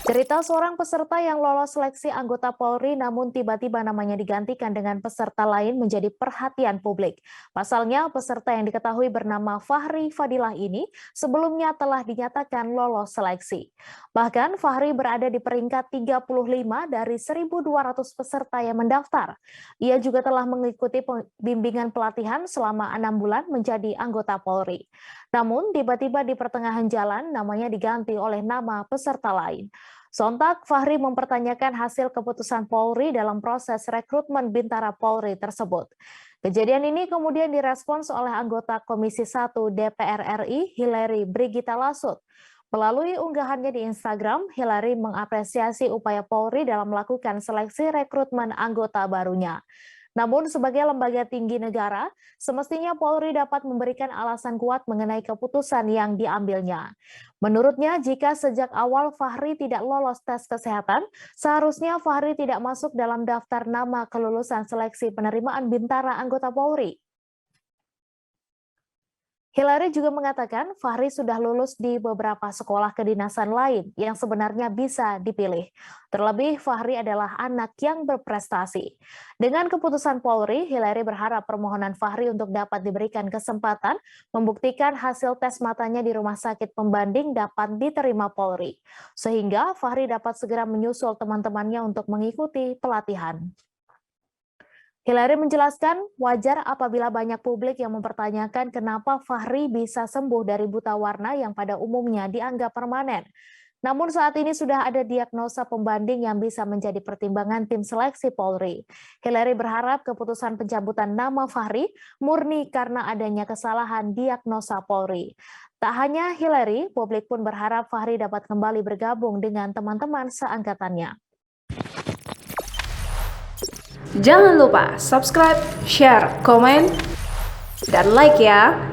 Cerita seorang peserta yang lolos seleksi anggota Polri namun tiba-tiba namanya digantikan dengan peserta lain menjadi perhatian publik. Pasalnya, peserta yang diketahui bernama Fahri Fadilah ini sebelumnya telah dinyatakan lolos seleksi. Bahkan Fahri berada di peringkat 35 dari 1.200 peserta yang mendaftar. Ia juga telah mengikuti bimbingan pelatihan selama 6 bulan menjadi anggota Polri. Namun, tiba-tiba di pertengahan jalan namanya diganti oleh nama peserta lain. Sontak, Fahri mempertanyakan hasil keputusan Polri dalam proses rekrutmen Bintara Polri tersebut. Kejadian ini kemudian direspons oleh anggota Komisi 1 DPR RI, Hillary Brigita Lasut. Melalui unggahannya di Instagram, Hillary mengapresiasi upaya Polri dalam melakukan seleksi rekrutmen anggota barunya. Namun sebagai lembaga tinggi negara, semestinya Polri dapat memberikan alasan kuat mengenai keputusan yang diambilnya. Menurutnya, jika sejak awal Fahri tidak lolos tes kesehatan, seharusnya Fahri tidak masuk dalam daftar nama kelulusan seleksi penerimaan Bintara anggota Polri. Hillary juga mengatakan Fahri sudah lulus di beberapa sekolah kedinasan lain yang sebenarnya bisa dipilih. Terlebih, Fahri adalah anak yang berprestasi. Dengan keputusan Polri, Hillary berharap permohonan Fahri untuk dapat diberikan kesempatan membuktikan hasil tes matanya di rumah sakit pembanding dapat diterima Polri. Sehingga Fahri dapat segera menyusul teman-temannya untuk mengikuti pelatihan. Hillary menjelaskan wajar apabila banyak publik yang mempertanyakan kenapa Fahri bisa sembuh dari buta warna yang pada umumnya dianggap permanen. Namun saat ini sudah ada diagnosa pembanding yang bisa menjadi pertimbangan tim seleksi Polri. Hillary berharap keputusan pencabutan nama Fahri murni karena adanya kesalahan diagnosa Polri. Tak hanya Hillary, publik pun berharap Fahri dapat kembali bergabung dengan teman-teman seangkatannya. Jangan lupa subscribe, share, komen, dan like ya.